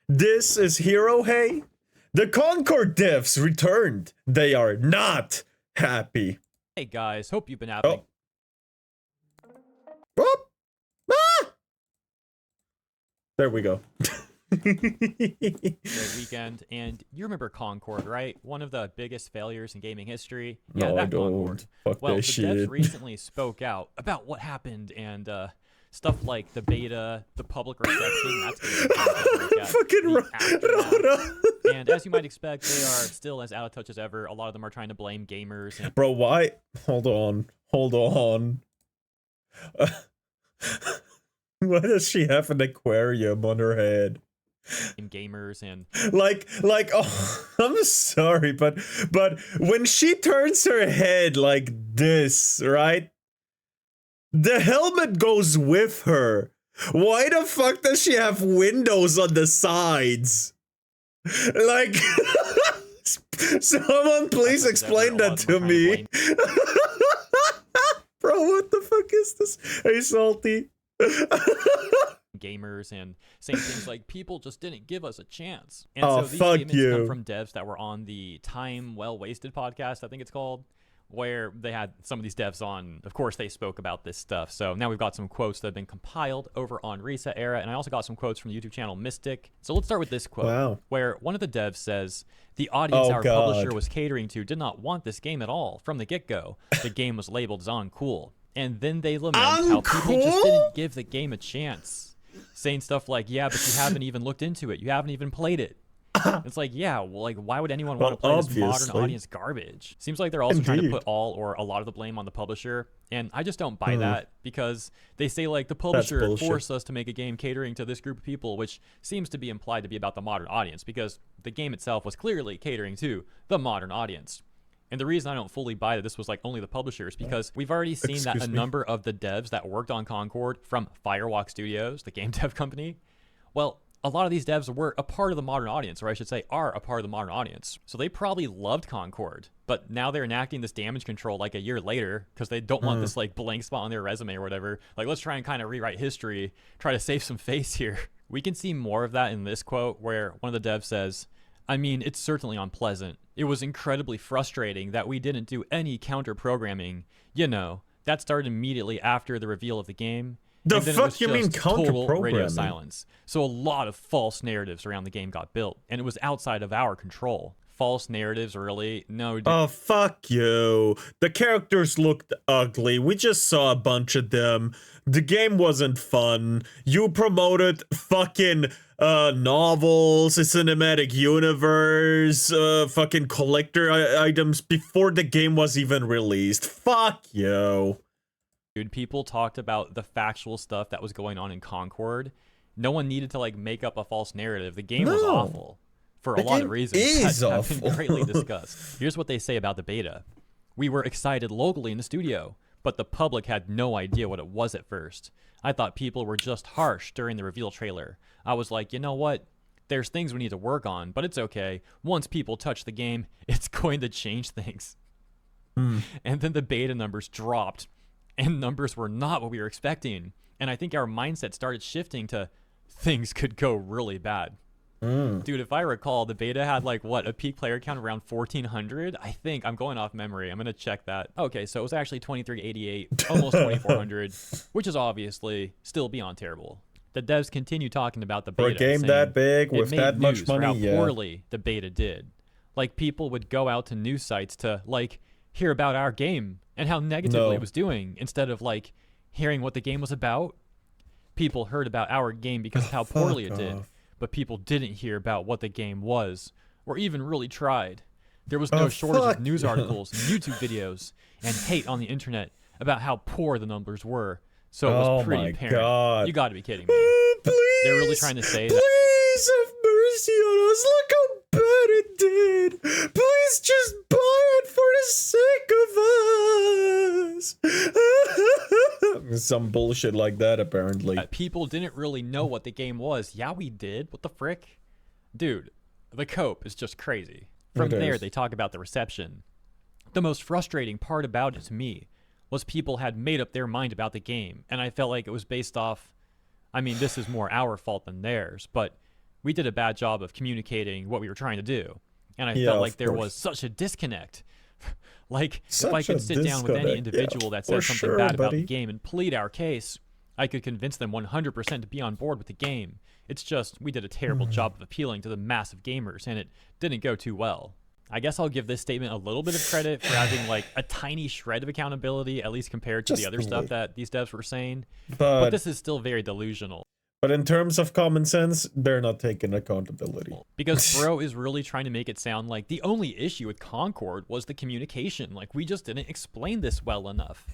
This is Hero Hey. The Concord devs returned. They are not happy. Hey guys, hope you've been having Oh. Ah! There we go. a great weekend. And you remember Concord, right? One of the biggest failures in gaming history. No, I that don't. Concord. Fuck Well, that the shit. devs recently spoke out about what happened and stuff like the beta, the public reception. That's gonna be Fucking aftermath. And as you might expect, they are still as out of touch as ever. A lot of them are trying to blame gamers. And Bro, why? Hold on. Why does she have an aquarium on her head? gamers and Like, oh, I'm sorry, but when she turns her head like this, right? The helmet goes with her. Why the fuck does she have windows on the sides? Like, someone please explain that to me. Bro, what the fuck is this? Hey, Salty. gamers and saying things like people just didn't give us a chance. And Oh, so these fuck statements you. come from devs that were on the Time Well Wasted podcast, I think it's called, where they had some of these devs on. Of course, they spoke about this stuff. So now we've got some quotes that have been compiled over on Reset Era, and I also got some quotes from the YouTube channel Mystic. So let's start with this quote, Wow. where one of the devs says, "The audience Oh, our God. publisher was catering to did not want this game at all from the get-go. The game was labeled as uncool." And then they lament how people just Uncool? didn't give the game a chance. Saying stuff like, yeah, but you haven't even looked into it. You haven't even played it. It's like, yeah, well, like, why would anyone want to play this modern obviously. audience garbage? Seems like they're also trying to Indeed. put all or a lot of the blame on the publisher. And I just don't buy that, because they say, like, the publisher bullshit. forced us to make a game catering to this group of people, which seems to be implied to be about the modern audience, because the game itself was clearly catering to the modern audience. And the reason I don't fully buy that this was like only the publishers, because we've already seen that a Excuse me. number of the devs that worked on Concord from Firewalk Studios, the game dev company, well, a lot of these devs were a part of the modern audience, or I should say are a part of the modern audience. So they probably loved Concord, but now they're enacting this damage control like a year later because they don't want this like blank spot on their resume or whatever. Like, let's try and kind of rewrite history, try to save some face here. We can see more of that in this quote, where one of the devs says, "I mean, it's certainly unpleasant. It was incredibly frustrating that we didn't do any counter programming. You know, that started immediately after the reveal of the game. The and then it fuck was you mean just total radio counter-programming? silence. So a lot of false narratives around the game got built, and it was outside of our control." False narratives, really? No, dude. Oh, fuck you. The characters looked ugly. We just saw a bunch of them. The game wasn't fun. You promoted fucking novels, a cinematic universe, fucking collector items before the game was even released. Fuck you. Dude, people talked about the factual stuff that was going on in Concord. No one needed to like make up a false narrative. The game was No. awful for a The lot of game reasons is that have been awful. greatly discussed. Here's what they say about the beta. "We were excited locally in the studio, but the public had no idea what it was at first. I thought people were just harsh during the reveal trailer. I was like, you know what? There's things we need to work on, but it's okay. Once people touch the game, it's going to change things." And then the beta numbers dropped, and numbers were not what we were expecting. And I think our mindset started shifting to things could go really bad. Dude, if I recall, the beta had like what, a peak player count around 1,400? I think I'm going off memory. I'm gonna check that. Okay, so it was actually 2,388, almost 2,400, which is obviously still beyond terrible. The devs continue talking about the For beta, a game saying that big it with made that much news for money, how yeah. poorly the beta did. Like, people would go out to news sites to like hear about our game and how negatively No. it was doing, instead of like hearing what the game was about. People heard about our game because of how poorly it Fuck did, off. but people didn't hear about what the game was, or even really tried. There was no Oh, shortage of fuck news you. articles, and YouTube videos, and hate on the internet about how poor the numbers were. So it was Oh pretty my apparent. God. You got to be kidding me. Please. They're really trying to say that. Please have mercy on us. Look how bad it did. Please just buy it for the sake of us. Some bullshit like that, apparently. People didn't really know what the game was. Yeah, we did. What the frick? Dude, the cope is just crazy. From It there, is. they talk about the reception. "The most frustrating part about it to me was people had made up their mind about the game, and I felt like it was based off, I mean, this is more our fault than theirs, but we did a bad job of communicating what we were trying to do. And I Yeah, felt like of there course. was such a disconnect. Like, if I Such a could sit down with any disconnect. Yeah, individual that for says something sure, bad about the buddy. game and plead our case, I could convince them 100% to be on board with the game. It's just, we did a terrible job of appealing to the mass of gamers, and it didn't go too well. I guess I'll give this statement a little bit of credit for having like a tiny shred of accountability, at least compared to Just the other a stuff little. that these devs were saying. But But this is still very delusional. but in terms of common sense, they're not taking accountability. Because Bro is really trying to make it sound like the only issue with Concord was the communication. Like, we just didn't explain this well enough.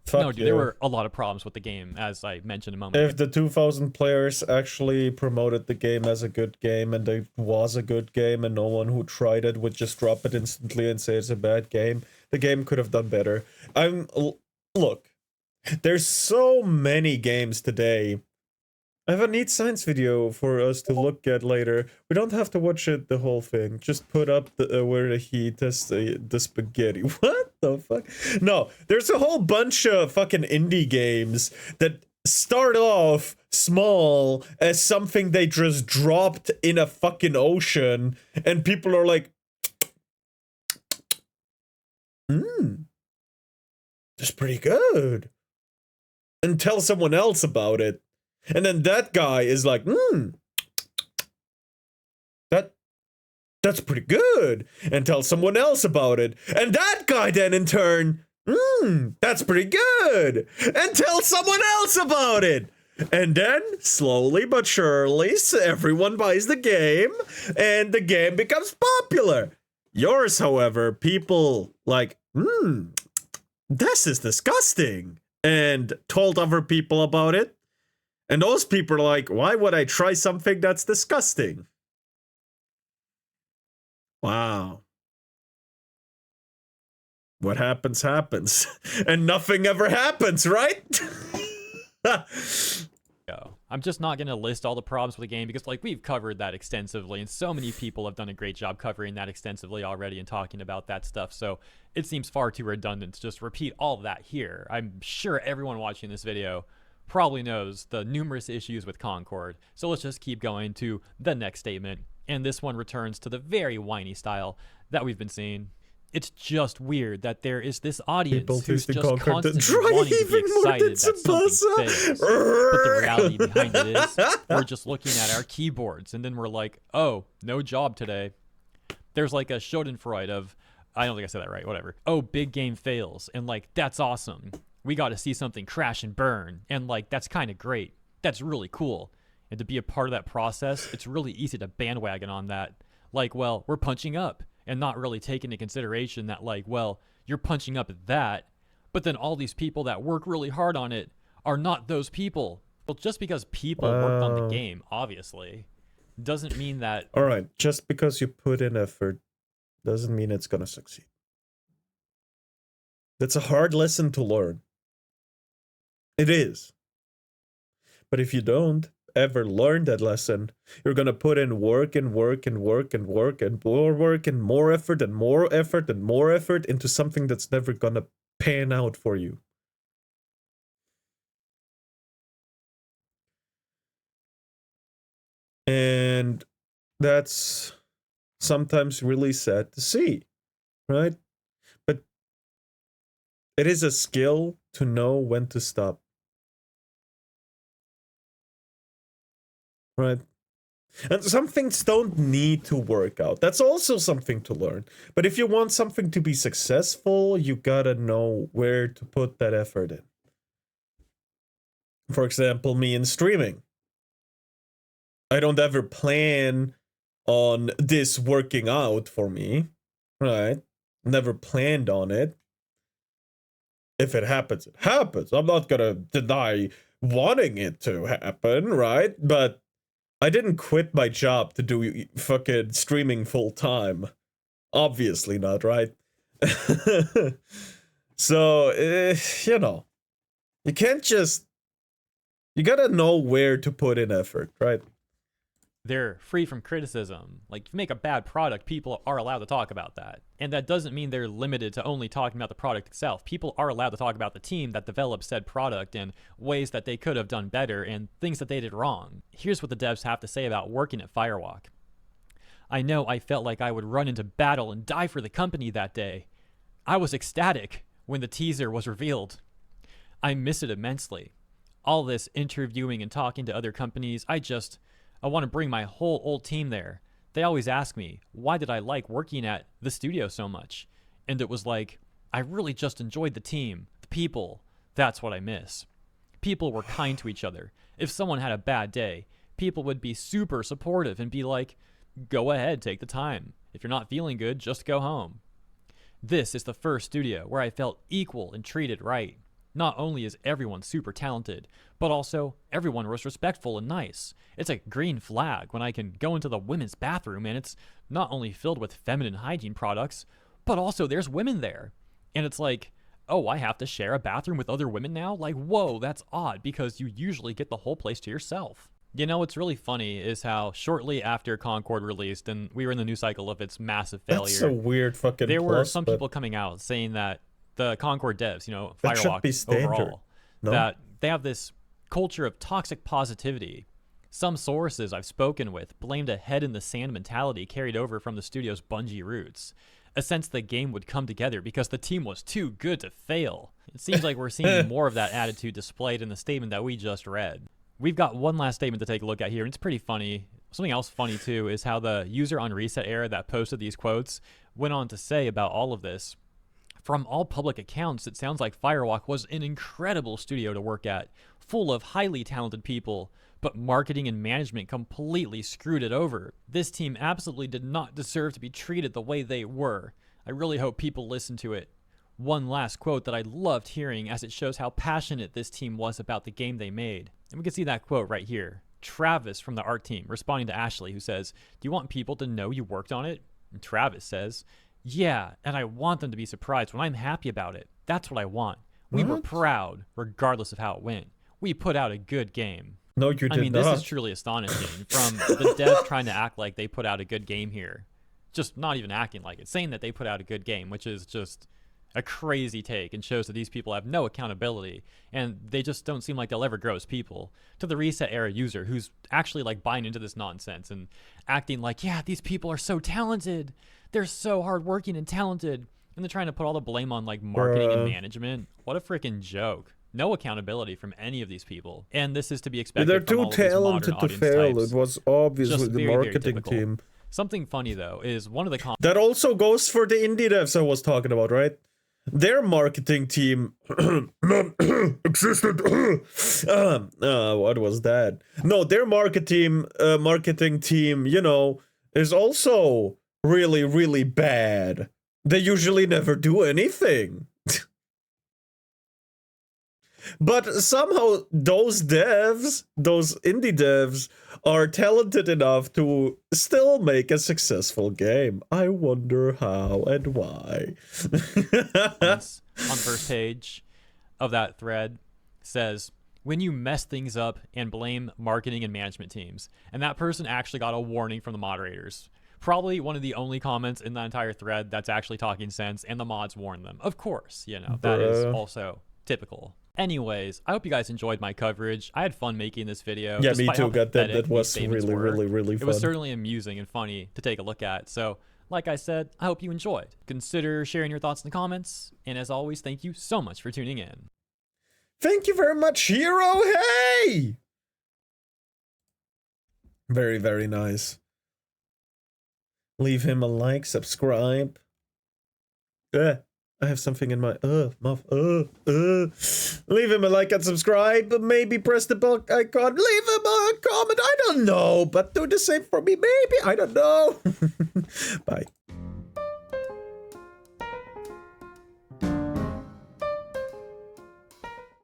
Fuck No, dude, you. there were a lot of problems with the game, as I mentioned a moment If ago. the 2000 players actually promoted the game as a good game and it was a good game and no one who tried it would just drop it instantly and say it's a bad game, the game could have done better. Look, there's so many games today. I have a neat science video for us to look at later. We don't have to watch it the whole thing. Just put up the where he tests the spaghetti. What the fuck? No, there's a whole bunch of fucking indie games that start off small as something they just dropped in a fucking ocean, and people are like, that's pretty good. And tell someone else about it. And then that guy is like, that's pretty good. And tell someone else about it. And that guy then in turn, that's pretty good. And tell someone else about it. And then, slowly but surely, everyone buys the game, and the game becomes popular. Yours, however, people like, this is disgusting. And told other people about it. And those people are like, why would I try something that's disgusting? Wow. What happens, happens. And nothing ever happens, right? I'm just not going to list all the problems with the game because, like, we've covered that extensively, and so many people have done a great job covering that extensively already and talking about that stuff. So it seems far too redundant to just repeat all of that here. I'm sure everyone watching this video probably knows the numerous issues with Concord. So let's just keep going to the next statement. And this one returns to the very whiny style that we've been seeing. It's just weird that there is this audience who's just constantly wanting to be excited that something fails. But the reality behind it is we're just looking at our keyboards and then we're like, oh, no job today. There's like a schadenfreude of, I don't think I said that right, whatever. Oh, big game fails. And like, that's awesome. We got to see something crash and burn. And like, that's kind of great. That's really cool. And to be a part of that process, it's really easy to bandwagon on that. Like, well, we're punching up. And not really take into consideration that, like, well, you're punching up at that, but then all these people that work really hard on it are not those people. Well, just because people worked on the game, obviously, doesn't mean that... All right, just because you put in effort doesn't mean it's gonna succeed. That's a hard lesson to learn. It is. But if you don't ever learn that lesson, you're gonna put in work and work and work and work and more work and more effort and more effort and more effort into something that's never gonna pan out for you. And that's sometimes really sad to see, right? But it is a skill to know when to stop. Right? And some things don't need to work out. That's also something to learn. But if you want something to be successful, you gotta know where to put that effort in. For example, me in streaming. I don't ever plan on this working out for me, right? Never planned on it. If it happens, it happens. I'm not gonna deny wanting it to happen, right? But I didn't quit my job to do fucking streaming full time. Obviously not, right? So, you know, you can't just... You gotta know where to put in effort, right? They're free from criticism. Like, if you make a bad product, people are allowed to talk about that. And that doesn't mean they're limited to only talking about the product itself. People are allowed to talk about the team that developed said product and ways that they could have done better and things that they did wrong. Here's what the devs have to say about working at Firewalk. I know I felt like I would run into battle and die for the company that day. I was ecstatic when the teaser was revealed. I miss it immensely. All this interviewing and talking to other companies, I want to bring my whole old team there. They always ask me, why did I like working at the studio so much? And it was like, I really just enjoyed the team, the people. That's what I miss. People were kind to each other. If someone had a bad day, people would be super supportive and be like, go ahead, take the time. If you're not feeling good, just go home. This is the first studio where I felt equal and treated right. Not only is everyone super talented, but also everyone was respectful and nice. It's a green flag when I can go into the women's bathroom and it's not only filled with feminine hygiene products, but also there's women there. And it's like, oh, I have to share a bathroom with other women now? Like, whoa, that's odd because you usually get the whole place to yourself. You know, what's really funny is how shortly after Concord released, and we were in the news cycle of its massive failure. That's a weird fucking There were plus, some but people coming out saying that the Concord devs, you know, that should be Firewalk standard, overall, no? that they have this culture of toxic positivity. Some sources I've spoken with blamed a head in the sand mentality carried over from the studio's Bungie roots. A sense the game would come together because the team was too good to fail. It seems like we're seeing more of that attitude displayed in the statement that we just read. We've got one last statement to take a look at here, and it's pretty funny. Something else funny, too, is how the user on Reset Era that posted these quotes went on to say about all of this. From all public accounts, it sounds like Firewalk was an incredible studio to work at, full of highly talented people, but marketing and management completely screwed it over. This team absolutely did not deserve to be treated the way they were. I really hope people listen to it. One last quote that I loved hearing, as it shows how passionate this team was about the game they made. And we can see that quote right here. Travis from the art team responding to Ashley, who says, do you want people to know you worked on it? And Travis says, yeah, and I want them to be surprised when I'm happy about it. That's what I want. We were proud, regardless of how it went. We put out a good game. No, you did not. I mean, this is truly astonishing. From the devs trying to act like they put out a good game here. Just not even acting like it. Saying that they put out a good game, which is just a crazy take and shows that these people have no accountability and they just don't seem like they'll ever grow as people. To the Reset Era user who's actually like buying into this nonsense and acting like, yeah, these people are so talented. They're so hardworking and talented. And they're trying to put all the blame on like marketing and management. What a freaking joke. No accountability from any of these people. And this is to be expected. They're from too all of these talented to modern fail. types. It was obviously Just the very, very marketing typical. team. Something funny though is one of the comments That also goes for the indie devs I was talking about, right? Their marketing team non-existent. What was that? No, their marketing team, you know, is also really, really bad. They usually never do anything. But somehow those devs, those indie devs, are talented enough to still make a successful game. I wonder how and why. on the first page of that thread says, when you mess things up and blame marketing and management teams. And that person actually got a warning from the moderators. Probably one of the only comments in that entire thread that's actually talking sense, and the mods warned them. Of course, you know, that is also typical. Anyways, I hope you guys enjoyed my coverage. I had fun making this video. Yeah, me despite how too. That pathetic was these really, statements were. really It fun. was certainly amusing and funny to take a look at. So, like I said, I hope you enjoyed. Consider sharing your thoughts in the comments. And as always, thank you so much for tuning in. Thank you very much, Hero. Hey! Very, very nice. Leave him a like, subscribe. I have something in my mouth. Leave him a like and subscribe. Maybe press the bell icon. Leave him a comment. I don't know, but do the same for me. Maybe. I don't know. Bye.